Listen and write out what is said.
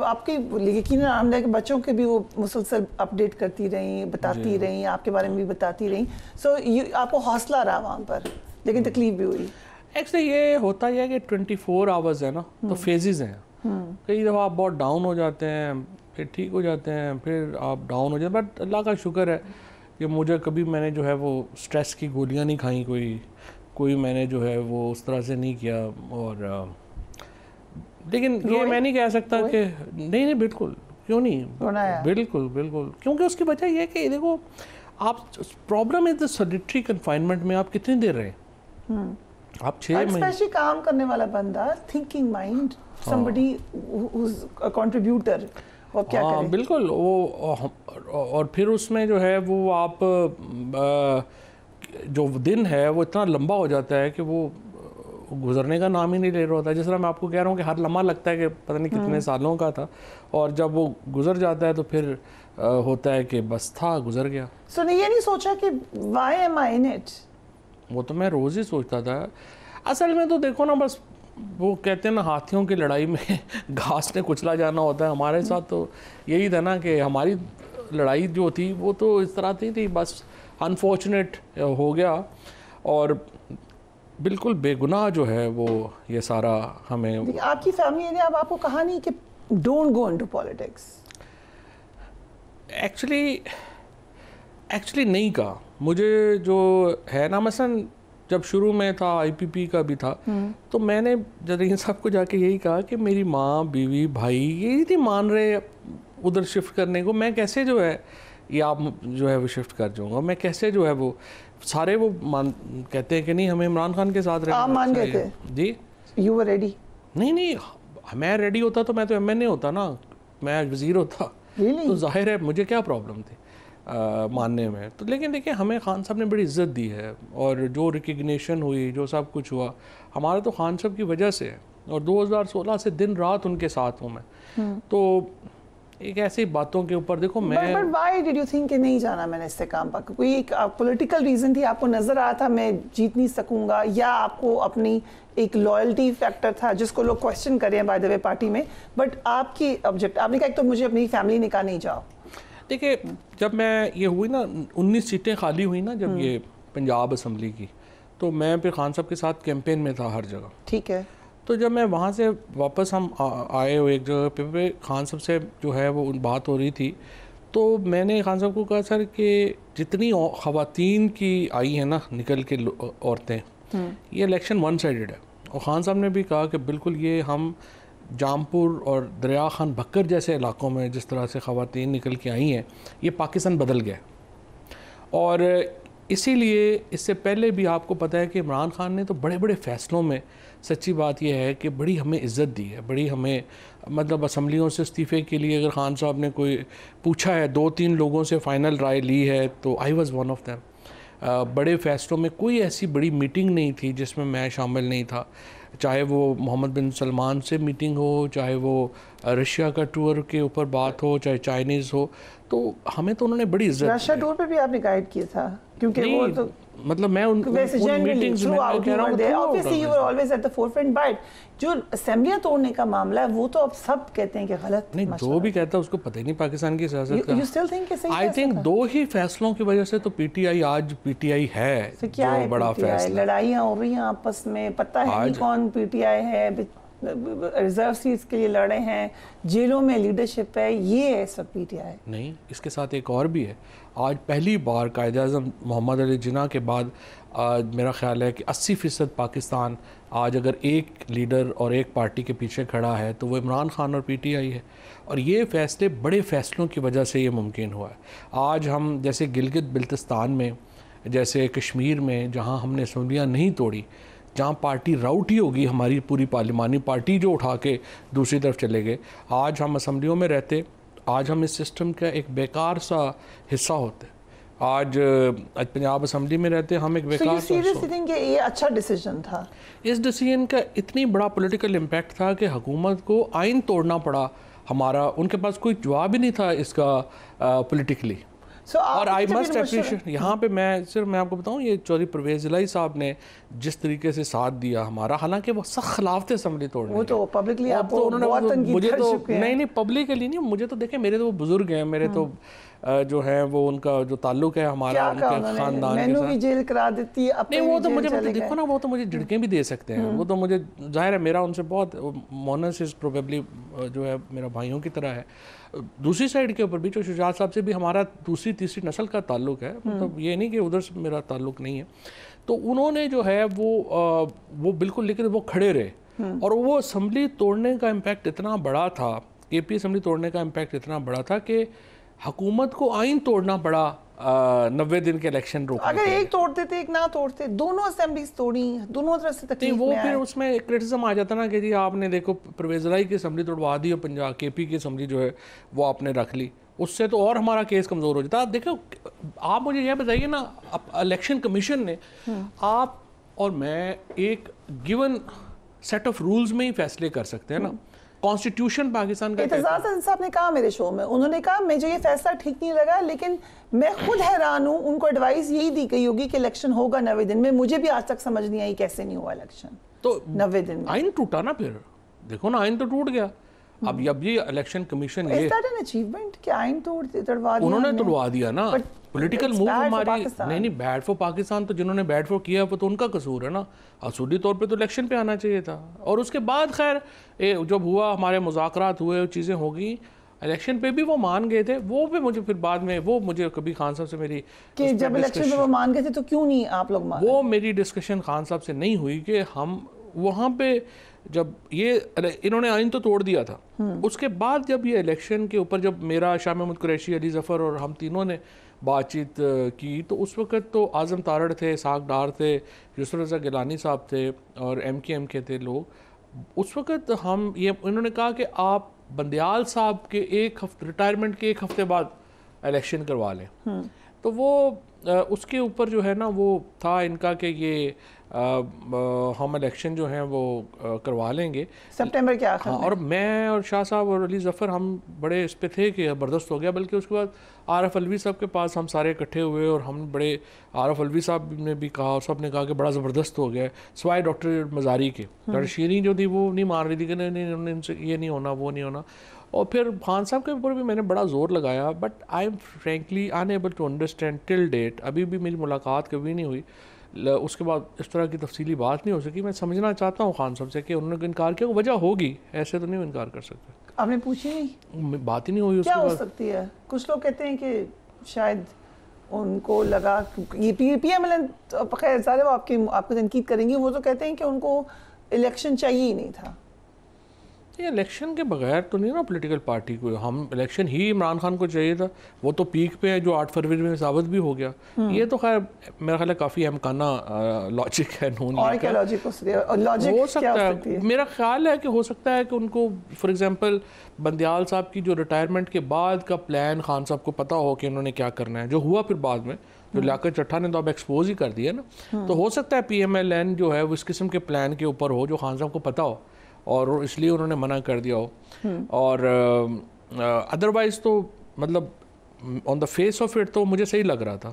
آپ کی یقیناً عاملہ کے بچوں کے بھی وہ مسلسل اپڈیٹ کرتی رہیں, بتاتی رہیں, آپ کے بارے میں بھی بتاتی رہیں, سو آپ کو حوصلہ رہا وہاں پر, لیکن تکلیف بھی ہوئی. ایکچولی یہ ہوتا ہے کہ 24 آورز ہے نا, تو فیزز ہیں. کئی دفعہ آپ بہت ڈاؤن ہو جاتے ہیں, پھر ٹھیک ہو جاتے ہیں, پھر آپ ڈاؤن ہو جاتے ہیں. بٹ اللہ کا شکر ہے کہ مجھے کبھی میں نے جو ہے وہ اسٹریس کی گولیاں نہیں کھائیں, کوئی میں نے جو ہے وہ اس طرح سے نہیں کیا. اور لیکن یہ میں نہیں کہہ سکتا کہ نہیں بالکل, کیوں نہیں, بالکل بالکل, کیونکہ اس کی وجہ یہ ہے کہ دیکھو آپ پرابلم ہے سولیٹری کنفائنمنٹ میں آپ کتنی دیر رہے, آپ 6 مہینے اسپیشلی کام کرنے والا بندہ, thinking mind, somebody who's a contributor, وہ کیا کرے. بالکل, وہ اور پھر اس میں جو ہے وہ آپ جو دن ہے وہ اتنا لمبا ہو جاتا ہے کہ وہ گزرنے کا نام ہی نہیں لے رہا ہوتا ہے. جس طرح میں آپ کو کہہ رہا ہوں کہ ہر لمحہ لگتا ہے کہ پتہ نہیں کتنے سالوں کا تھا, اور جب وہ گزر جاتا ہے تو پھر ہوتا ہے کہ بس تھا, گزر گیا. سو نے یہ نہیں سوچا کہ why am I in it؟ وہ تو میں روز ہی سوچتا تھا. اصل میں تو دیکھو نا, بس وہ کہتے ہیں نا ہاتھیوں کی لڑائی میں گھاس نے کچلا جانا ہوتا ہے. ہمارے ساتھ تو یہی تھا نا کہ ہماری لڑائی جو تھی وہ تو اس طرح تھی, بس انفارچونیٹ ہو گیا. اور بالکل بے گناہ جو ہے وہ یہ سارا ہمیں. آپ کی فیملی نے اب آپ کو کہا نہیں کہ don't go into politics? Actually نہیں کہا. مجھے جو ہے نا, مثلا جب شروع میں تھا آئی پی پی کا بھی تھا, تو میں نے جدین صاحب کو جا کے یہی کہا کہ میری ماں بیوی بھائی یہی تھی مان رہے ادھر شفٹ کرنے کو, میں کیسے جو ہے یہ آپ جو ہے وہ شفٹ کر جاؤں گا, میں کیسے جو ہے وہ سارے وہ کہتے ہیں کہ نہیں ہمیں عمران خان کے ساتھ رہنا. آپ مان گئے تھے؟ جی. You are ready? نہیں, میں ریڈی ہوتا تو میں تو ایم این اے ہوتا نا, میں وزیر ہوتا, تو ظاہر ہے مجھے کیا پرابلم تھی ماننے میں. تو لیکن دیکھیں ہمیں خان صاحب نے بڑی عزت دی ہے, اور جو ریکگنیشن ہوئی, جو سب کچھ ہوا, ہمارا تو خان صاحب کی وجہ سے ہے. اور 2016 سے دن رات ان کے ساتھ ہوں میں. تو ایک ایسی باتوں کے اوپر دیکھو میں But why did you think کہ نہیں جانا میں نے استحکام پر؟ کوئی ایک پولیٹیکل ریزن تھی, آپ کو نظر آیا تھا میں جیت نہیں سکوں گا, یا آپ کو اپنی ایک لائلٹی فیکٹر تھا جس کو لوگ کوشچن کریں بائی دا وے پارٹی میں, بٹ آپ کی آبجیکٹ, آپ نے کہا ایک تو مجھے اپنی فیملی نے کہا نہیں جاؤ. دیکھیں جب میں یہ ہوئی نا 19 سیٹیں خالی ہوئی نا جب یہ پنجاب اسمبلی کی, تو میں پھر خان صاحب کے ساتھ کیمپین میں تھا ہر جگہ. ٹھیک ہے. تو جب میں وہاں سے واپس ہم آئے ہو ایک جگہ پہ خان صاحب سے جو ہے وہ بات ہو رہی تھی, تو میں نے خان صاحب کو کہا سر کہ جتنی خواتین کی آئی ہیں نا نکل کے عورتیں, یہ الیکشن ون سائیڈڈ ہے. اور خان صاحب نے بھی کہا کہ بالکل یہ ہم جامپور اور دریا خان بکر جیسے علاقوں میں جس طرح سے خواتین نکل کے آئی ہیں, یہ پاکستان بدل گیا. اور اسی لیے اس سے پہلے بھی آپ کو پتہ ہے کہ عمران خان نے تو بڑے بڑے فیصلوں میں, سچی بات یہ ہے کہ بڑی ہمیں عزت دی ہے, بڑی ہمیں مطلب اسمبلیوں سے استعفے کے لیے اگر خان صاحب نے کوئی پوچھا ہے, 2-3 لوگوں سے فائنل رائے لی ہے, تو I was one of them. بڑے فیصلوں میں کوئی ایسی بڑی میٹنگ نہیں تھی جس میں میں شامل نہیں تھا, چاہے وہ محمد بن سلمان سے میٹنگ ہو, چاہے وہ رشیا کا ٹور کے اوپر بات ہو, چاہے چائنیز ہو, تو ہمیں تو انہوں نے بڑی عزت. رشیا ٹور پہ بھی آپ نے گائیڈ کیا تھا, کیونکہ وہ تو مطلب میں ان میٹنگز میں کہہ رہا ہوں obviously you were always at the forefront, but جو اسمبلیاں توڑنے کا معاملہ ہے وہ تو اب سب کہتے ہیں کہ غلط. نہیں, جو بھی کہتا ہے اس کو پتہ ہی نہیں پاکستان کی سیاست کا. You still think کہ صحیح؟ I think 2 ہی فیصلوں کی وجہ سے تو پی ٹی آئی آج پی ٹی آئی ہے. جو بڑا فیصلہ, لڑائیاں ہو رہی ہیں آپس میں, پتہ ہے نہیں کون پی ٹی آئی ہے, ریزرو سیٹس کے لیے لڑے ہیں, جیلوں میں لیڈرشپ ہے, یہ ہے سب پی ٹی آئی. نہیں, اس کے ساتھ ایک اور بھی ہے. آج پہلی بار قائد اعظم محمد علی جناح کے بعد آج میرا خیال ہے کہ 80% پاکستان آج اگر ایک لیڈر اور ایک پارٹی کے پیچھے کھڑا ہے تو وہ عمران خان اور پی ٹی آئی ہے. اور یہ فیصلے بڑے فیصلوں کی وجہ سے یہ ممکن ہوا ہے. آج ہم جیسے گلگت بلتستان میں, جیسے کشمیر میں, جہاں ہم نے اسمبلیاں نہیں توڑی, جہاں پارٹی راؤٹ ہی ہوگی ہماری پوری پارلیمانی پارٹی جو اٹھا کے دوسری طرف چلے گئے, آج ہم اسمبلیوں میں رہتے, آج ہم اس سسٹم کا ایک بیکار سا حصہ ہوتے. آج پنجاب اسمبلی میں رہتے ہم ایک بیکار سا حصہ. یہ اچھا ڈیسیجن تھا. اس ڈیسیجن کا اتنی بڑا پولیٹیکل امپیکٹ تھا کہ حکومت کو آئین توڑنا پڑا ہمارا. ان کے پاس کوئی جواب ہی نہیں تھا اس کا پولیٹیکلی. اور آئی مسٹ اپریشیٹ یہاں پہ میں آپ کو بتاؤں یہ چودھری پرویز الہی صاحب نے جس طریقے سے ساتھ دیا ہمارا، حالانکہ وہ سخت خلاف تھے اسمبلی توڑنے، وہ تو پبلکلی آپ کو مجھے تو نہیں پبلکلی نہیں، مجھے تو دیکھیں میرے تو وہ بزرگ ہیں، میرے تو جو ہے وہ ان کا جو تعلق ہے ہمارا ان کے خاندان کے ساتھ، جیل کرا دیتی نہیں وہ تو مجھے دیکھو نا، وہ تو مجھے جھڑکیں بھی دے سکتے ہیں، وہ تو مجھے ظاہر ہے میرا ان سے بہت مونس از پروبیبلی جو ہے میرا بھائیوں کی طرح ہے۔ دوسری سائڈ کے اوپر بھی جو شجاعت صاحب سے بھی ہمارا دوسری تیسری نسل کا تعلق ہے، مطلب یہ نہیں کہ ادھر سے میرا تعلق نہیں ہے، تو انہوں نے جو ہے وہ بالکل لیکن وہ کھڑے رہے، اور وہ اسمبلی توڑنے کا امپیکٹ اتنا بڑا تھا، کے پی اسمبلی توڑنے کا امپیکٹ اتنا بڑا تھا کہ حکومت کو آئین توڑنا پڑا 90 دن کے الیکشن روکنے۔ اگر ایک توڑتے تھے ایک نہ توڑتے، دونوں اسمبلیز توڑی، دونوں طرف سے تکلیف میں وہ پھر اس میں کرٹیسزم آ جاتا نا کہ جی آپ نے دیکھو پرویز الہی کی اسمبلی توڑوا دی اور پنجاب کے پی کی اسمبلی جو ہے وہ آپ نے رکھ لی، اس سے تو اور ہمارا کیس کمزور ہو جاتا۔ آپ دیکھو آپ مجھے یہ بتائیے نا، الیکشن کمیشن نے آپ اور میں ایک گیون سیٹ آف رولز میں ہی فیصلے کر سکتے ہیں نا، کانسٹیٹیوشن پاکستان کا اعتزاز احسن صاحب نے کہا میرے شو میں، انہوں نے کہا مجھے یہ فیصلہ ٹھیک نہیں لگا، لیکن میں خود حیران ہوں، ان کو ایڈوائز یہی دی گئی ہوگی کہ الیکشن ہوگا 90 دن میں، مجھے بھی آج تک سمجھ نہیں آئی کیسے نہیں ہوا الیکشن تو 90 دن میں۔ آئین ٹوٹا نا، پھر دیکھو نا آئین تو ٹوٹ گیا۔ اب یہ election commission Is that an achievement کہ آئین توڑوا دیا؟ انہوں نے توڑوا دیا نا، پولیٹیکل موو ہماری نہیں بیڈ فار پاکستان، تو جنہوں نے بیڈ فار کیا وہ تو ان کا قصور ہے نا، اصولی طور پہ تو الیکشن پہ آنا چاہیے تھا۔ اور اس کے بعد خیر جب ہوا ہمارے مذاکرات ہوئے، چیزیں ہو گئیں، الیکشن پہ بھی وہ مان گئے تھے، وہ بھی مجھے پھر بعد میں وہ مجھے کبھی خان صاحب سے میری کہ جب الیکشن پہ وہ مان گئے تھے تو کیوں نہیں آپ لوگ مان؟ وہ میری ڈسکشن خان صاحب سے نہیں ہوئی کہ ہم وہاں پہ جب یہ انہوں نے آئین تو توڑ دیا تھا، اس کے بعد جب یہ الیکشن کے اوپر جب میرا شاہ محمود قریشی، علی ظفر اور ہم تینوں نے بات چیت کی، تو اس وقت تو اعظم تارڑ تھے، اسحاق ڈار تھے، یسر رضا گیلانی صاحب تھے اور ایم کے تھے لوگ۔ اس وقت انہوں نے کہا کہ آپ بندیال صاحب کے ریٹائرمنٹ کے ایک ہفتے بعد الیکشن کروا لیں، تو وہ اس کے اوپر جو ہے نا وہ تھا ان کا کہ یہ ہم الیکشن جو ہیں وہ کروا لیں گے سپٹمبر کے آخر میں۔ اور میں اور شاہ صاحب اور علی ظفر ہم بڑے اس پہ تھے کہ زبردست ہو گیا، بلکہ اس کے بعد عارف الوی صاحب کے پاس ہم سارے اکٹھے ہوئے اور ہم بڑے، عارف الوی صاحب نے بھی کہا اور سب نے کہا کہ بڑا زبردست ہو گیا، سوائے ڈاکٹر مزاری کے، ڈاکٹر شیریں جو تھی وہ نہیں مان رہی تھی کہ نہیں ان سے یہ نہیں ہونا وہ نہیں ہونا، اور پھر خان صاحب کے اوپر بھی میں نے بڑا زور لگایا، but I am frankly unable to understand till date, ابھی بھی میری ملاقات کبھی نہیں ہوئی، اس کے بعد اس طرح کی تفصیلی بات نہیں ہو سکی۔ میں سمجھنا چاہتا ہوں خان صاحب سے کہ انہوں نے انکار کیا، وجہ ہوگی، ایسے تو نہیں انکار کر سکتے۔ آپ نے پوچھی نہیں؟ بات ہی نہیں ہوئی۔ کیا ہو سکتی ہے؟ کچھ لوگ کہتے ہیں کہ شاید ان کو لگا یہ پی ایم ایل این، خیر ظاہر آپ کو تنقید کریں گی، وہ تو کہتے ہیں کہ ان کو الیکشن چاہیے ہی نہیں تھا۔ یہ الیکشن کے بغیر تو نہیں نا پولیٹیکل پارٹی کو، ہم الیکشن ہی عمران خان کو چاہیے تھا، وہ تو پیک پہ ہے جو 8 فروری میں ثابت بھی ہو گیا۔ یہ تو خیر میرا خیال ہے کافی امکانہ لاجک ہے نون اور کیا لاجک ہو سکتا ہے؟ میرا خیال ہے کہ ہو سکتا ہے کہ ان کو فار ایگزامپل بندیال صاحب کی جو ریٹائرمنٹ کے بعد کا پلان خان صاحب کو پتہ ہو کہ انہوں نے کیا کرنا ہے، جو ہوا پھر بعد میں جو لیاقت چٹھا نے تو اب ایکسپوز ہی کر دیا نا، تو ہو سکتا ہے پی ایم ایل این جو ہے وہ اس قسم کے پلان کے اوپر ہو جو خان صاحب کو پتہ ہو اور اس لیے انہوں نے منع کر دیا ہو، اور ادروائز تو مطلب آن دا فیس آف اٹ تو مجھے صحیح لگ رہا تھا۔